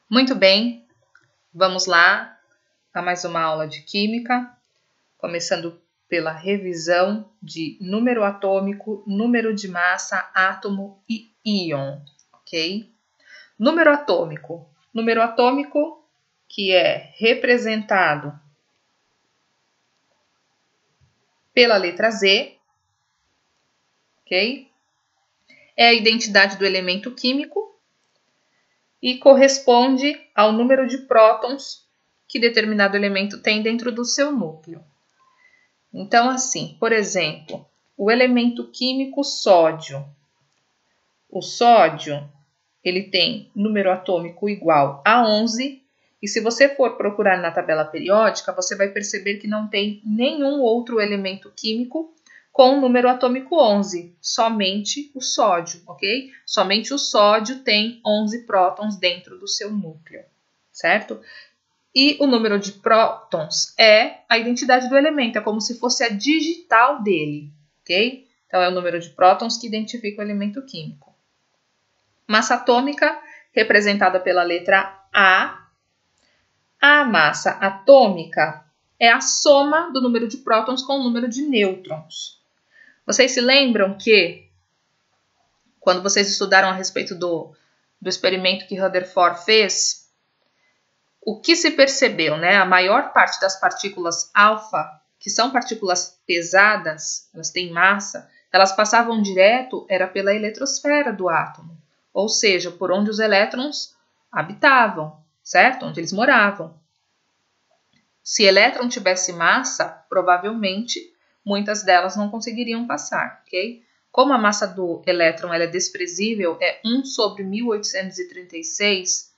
Muito bem, vamos lá a mais uma aula de química, começando pela revisão de número atômico, número de massa, átomo e íon, ok? Número atômico que é representado pela letra Z, ok? É a identidade do elemento químico e corresponde ao número de prótons que determinado elemento tem dentro do seu núcleo. Então, assim, por exemplo, o elemento químico sódio. O sódio, ele tem número atômico igual a 11, e se você for procurar na tabela periódica, você vai perceber que não tem nenhum outro elemento químico com número atômico 11, somente o sódio, ok? Somente o sódio tem 11 prótons dentro do seu núcleo, certo? E o número de prótons é a identidade do elemento, é como se fosse a digital dele, ok? Então, é o número de prótons que identifica o elemento químico. Massa atômica, representada pela letra A. A massa atômica é a soma do número de prótons com o número de nêutrons. Vocês se lembram que, quando vocês estudaram a respeito do experimento que Rutherford fez, o que se percebeu, né? A maior parte das partículas alfa, que são partículas pesadas, elas têm massa, elas passavam direto, era pela eletrosfera do átomo, ou seja, por onde os elétrons habitavam, certo? Onde eles moravam. Se elétron tivesse massa, provavelmente muitas delas não conseguiriam passar, ok? Como a massa do elétron ela é desprezível, é 1 sobre 1836,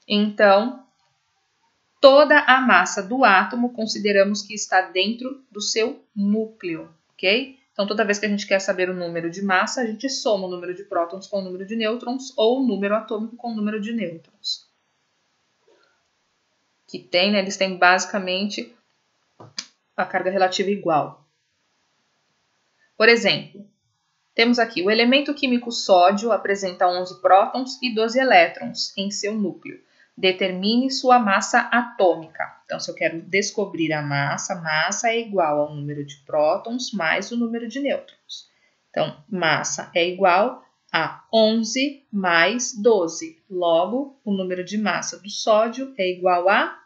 então toda a massa do átomo consideramos que está dentro do seu núcleo, ok? Então, toda vez que a gente quer saber o número de massa, a gente soma o número de prótons com o número de nêutrons ou o número atômico com o número de nêutrons. Que tem, né? Eles têm basicamente a carga relativa igual. Por exemplo, temos aqui o elemento químico sódio apresenta 11 prótons e 12 elétrons em seu núcleo. Determine sua massa atômica. Então, se eu quero descobrir a massa, massa é igual ao número de prótons mais o número de nêutrons. Então, massa é igual a 11 mais 12. Logo, o número de massa do sódio é igual a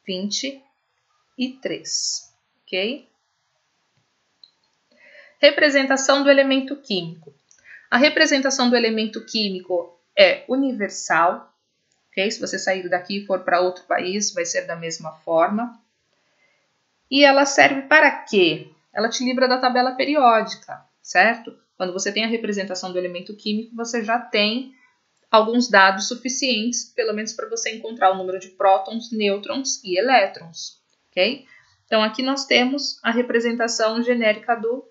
23, ok? Representação do elemento químico. A representação do elemento químico é universal, ok? Se você sair daqui e for para outro país, vai ser da mesma forma. E ela serve para quê? Ela te livra da tabela periódica, certo? Quando você tem a representação do elemento químico, você já tem alguns dados suficientes, pelo menos para você encontrar o número de prótons, nêutrons e elétrons, ok? Então, aqui nós temos a representação genérica do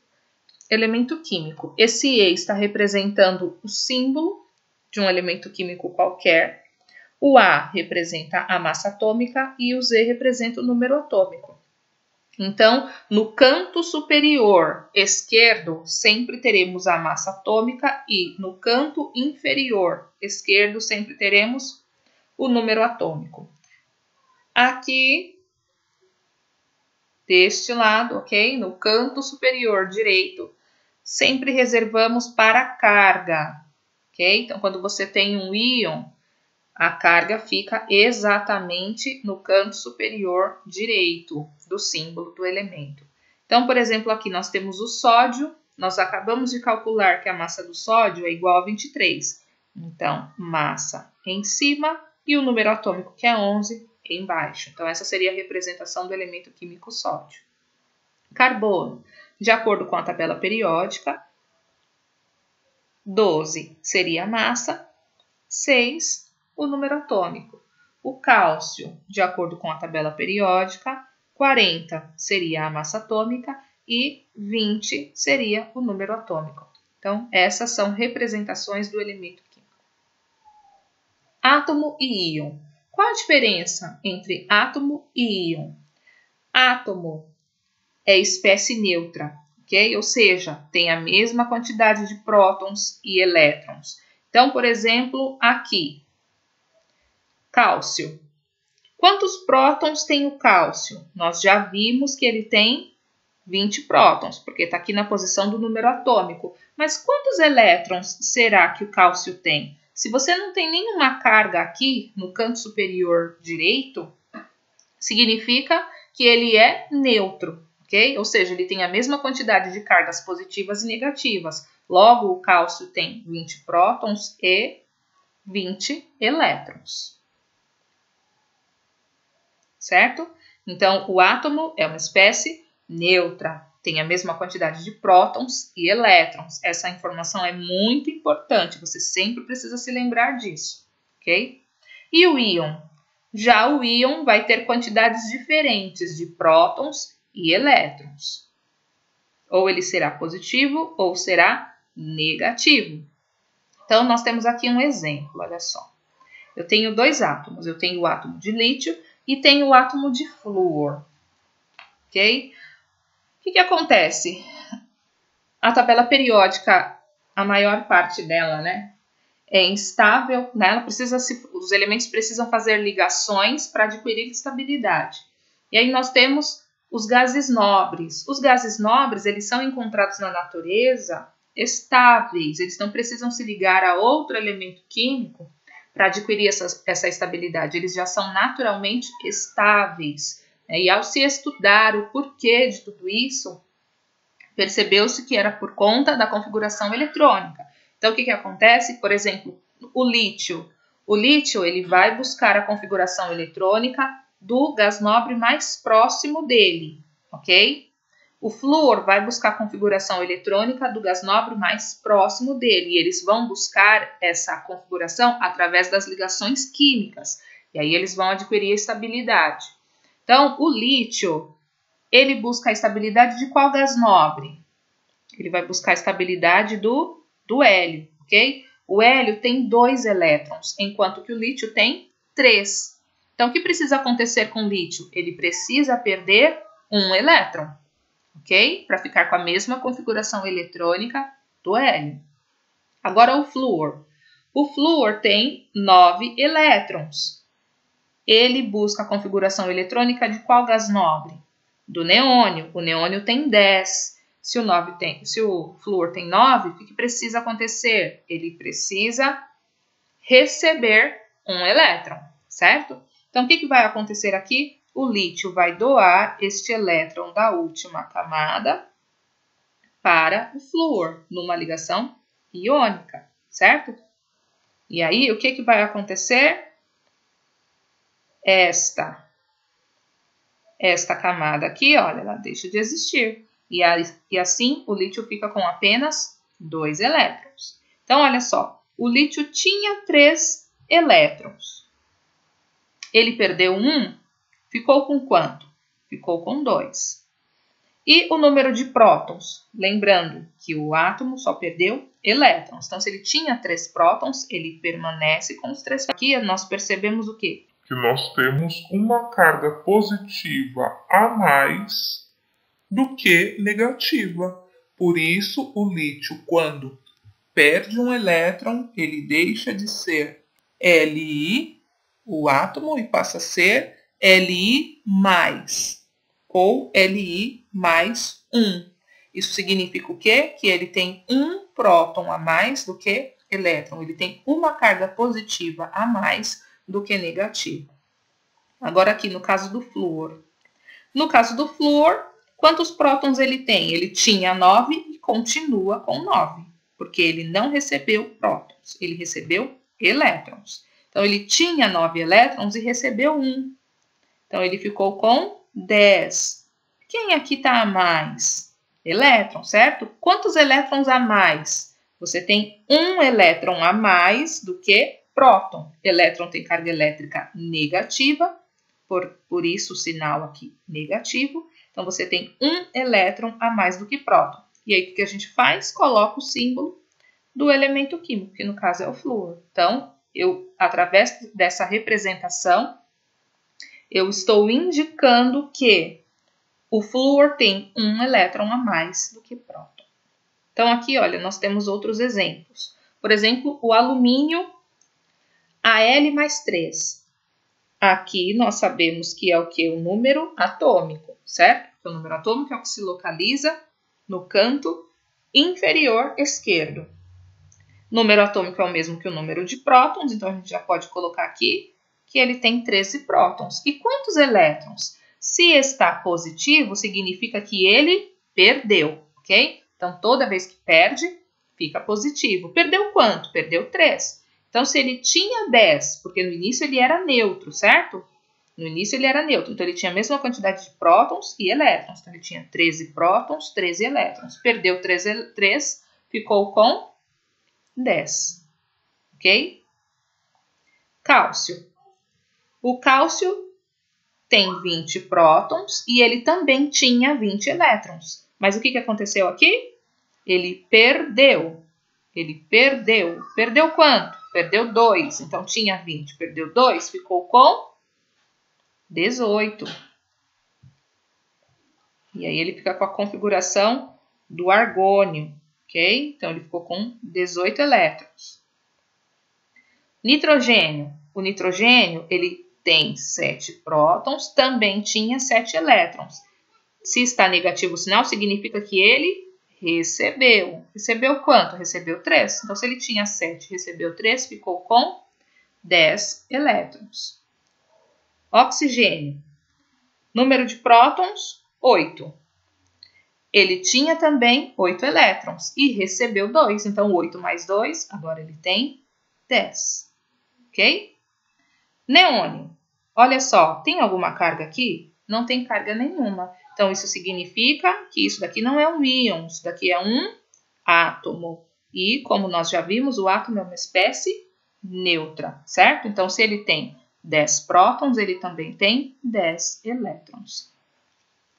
elemento químico. Esse E está representando o símbolo de um elemento químico qualquer. O A representa a massa atômica e o Z representa o número atômico. Então, no canto superior esquerdo, sempre teremos a massa atômica e no canto inferior esquerdo, sempre teremos o número atômico. Aqui, deste lado, ok? No canto superior direito, sempre reservamos para a carga, ok? Então, quando você tem um íon, a carga fica exatamente no canto superior direito do símbolo do elemento. Então, por exemplo, aqui nós temos o sódio, nós acabamos de calcular que a massa do sódio é igual a 23. Então, massa em cima e o número atômico, que é 11, embaixo. Então, essa seria a representação do elemento químico sódio. Carbono. De acordo com a tabela periódica, 12 seria a massa, 6 o número atômico. O cálcio, de acordo com a tabela periódica, 40 seria a massa atômica e 20 seria o número atômico. Então, essas são representações do elemento químico. Átomo e íon. Qual a diferença entre átomo e íon? Átomo é espécie neutra, ok? Ou seja, tem a mesma quantidade de prótons e elétrons. Então, por exemplo, aqui, cálcio. Quantos prótons tem o cálcio? Nós já vimos que ele tem 20 prótons, porque está aqui na posição do número atômico. Mas quantos elétrons será que o cálcio tem? Se você não tem nenhuma carga aqui no canto superior direito, significa que ele é neutro, ok? Ou seja, ele tem a mesma quantidade de cargas positivas e negativas. Logo, o cálcio tem 20 prótons e 20 elétrons. Certo? Então, o átomo é uma espécie neutra, tem a mesma quantidade de prótons e elétrons. Essa informação é muito importante, você sempre precisa se lembrar disso, ok? E o íon? Já o íon vai ter quantidades diferentes de prótons e elétrons. Ou ele será positivo ou será negativo. Então, nós temos aqui um exemplo, olha só. Eu tenho dois átomos, eu tenho o átomo de lítio e tenho o átomo de flúor, ok? O que acontece? A tabela periódica, a maior parte dela, né, é instável, né? Os elementos precisam fazer ligações para adquirir estabilidade. E aí nós temos os gases nobres. Os gases nobres, eles são encontrados na natureza estáveis, eles não precisam se ligar a outro elemento químico para adquirir essa estabilidade. Eles já são naturalmente estáveis. E ao se estudar o porquê de tudo isso, percebeu-se que era por conta da configuração eletrônica. Então, o que acontece? Por exemplo, o lítio. O lítio ele vai buscar a configuração eletrônica do gás nobre mais próximo dele, ok? O flúor vai buscar a configuração eletrônica do gás nobre mais próximo dele. E eles vão buscar essa configuração através das ligações químicas. E aí eles vão adquirir a estabilidade. Então, o lítio, ele busca a estabilidade de qual gás nobre? Ele vai buscar a estabilidade do hélio, ok? O hélio tem 2 elétrons, enquanto que o lítio tem 3. Então, o que precisa acontecer com o lítio? Ele precisa perder 1 elétron, ok? Para ficar com a mesma configuração eletrônica do hélio. Agora, o flúor. O flúor tem 9 elétrons. Ele busca a configuração eletrônica de qual gás nobre? Do neônio. O neônio tem 10. Se o flúor tem 9, o que precisa acontecer? Ele precisa receber 1 elétron, certo? Então, o que vai acontecer aqui? O lítio vai doar este elétron da última camada para o flúor, numa ligação iônica, certo? E aí, o que vai acontecer? Esta camada aqui, olha, ela deixa de existir. E assim, o lítio fica com apenas 2 elétrons. Então, olha só, o lítio tinha 3 elétrons. Ele perdeu 1, ficou com quanto? Ficou com 2. E o número de prótons? Lembrando que o átomo só perdeu elétrons. Então, se ele tinha 3 prótons, ele permanece com os 3. Aqui nós percebemos o quê? Que nós temos uma carga positiva a mais do que negativa. Por isso, o lítio, quando perde um elétron, ele deixa de ser Li, o átomo, e passa a ser Li+, ou Li mais 1. Isso significa o quê? Que ele tem um próton a mais do que elétron. Ele tem uma carga positiva a mais do que negativa. Agora aqui no caso do flúor. No caso do flúor, quantos prótons ele tem? Ele tinha 9 e continua com 9, porque ele não recebeu prótons, ele recebeu elétrons. Então, ele tinha 9 elétrons e recebeu 1. Então, ele ficou com 10. Quem aqui está a mais? Elétron, certo? Quantos elétrons a mais? Você tem 1 elétron a mais do que próton. Elétron tem carga elétrica negativa, por isso o sinal aqui negativo. Então, você tem 1 elétron a mais do que próton. E aí, o que a gente faz? Coloca o símbolo do elemento químico, que no caso é o flúor. Então, através dessa representação, eu estou indicando que o flúor tem 1 elétron a mais do que próton. Então, aqui, olha, nós temos outros exemplos. Por exemplo, o alumínio Al mais 3. Aqui nós sabemos que é o que? O número atômico, certo? Porque o número atômico é o que se localiza no canto inferior esquerdo. Número atômico é o mesmo que o número de prótons, então a gente já pode colocar aqui que ele tem 13 prótons. E quantos elétrons? Se está positivo, significa que ele perdeu, ok? Então, toda vez que perde, fica positivo. Perdeu quanto? Perdeu 3. Então, se ele tinha 10, porque no início ele era neutro, certo? No início ele era neutro, então ele tinha a mesma quantidade de prótons e elétrons. Então, ele tinha 13 prótons, 13 elétrons. Perdeu 3, ficou com 10, ok? Cálcio. O cálcio tem 20 prótons e ele também tinha 20 elétrons. Mas o que aconteceu aqui? Ele perdeu. Ele perdeu. Perdeu quanto? Perdeu 2. Então, tinha 20. Perdeu 2, ficou com 18. E aí, ele fica com a configuração do argônio, ok? Então, ele ficou com 18 elétrons. Nitrogênio. O nitrogênio, ele tem 7 prótons, também tinha 7 elétrons. Se está negativo o sinal, significa que ele recebeu. Recebeu quanto? Recebeu 3. Então, se ele tinha 7 e recebeu 3, ficou com 10 elétrons. Oxigênio. Número de prótons, 8. Ele tinha também 8 elétrons e recebeu 2. Então, 8 mais 2, agora ele tem 10. Ok? Neônio. Olha só, tem alguma carga aqui? Não tem carga nenhuma. Então, isso significa que isso daqui não é um íon, isso daqui é um átomo. E, como nós já vimos, o átomo é uma espécie neutra, certo? Então, se ele tem 10 prótons, ele também tem 10 elétrons.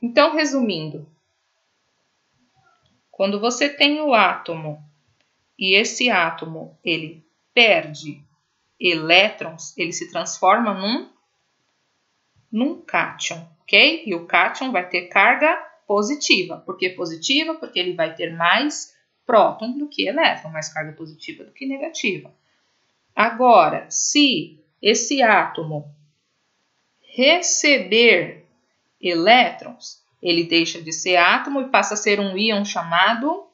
Então, resumindo, quando você tem o átomo e esse átomo ele perde elétrons, ele se transforma num cátion, ok? E o cátion vai ter carga positiva. Por que positiva? Porque ele vai ter mais próton do que elétron, mais carga positiva do que negativa. Agora, se esse átomo receber elétrons, ele deixa de ser átomo e passa a ser um íon chamado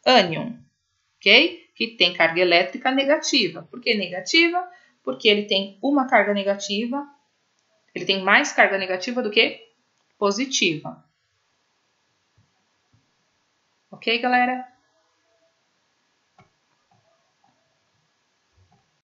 ânion, ok? Que tem carga elétrica negativa. Por que negativa? Porque ele tem uma carga negativa, ele tem mais carga negativa do que positiva. Ok, galera?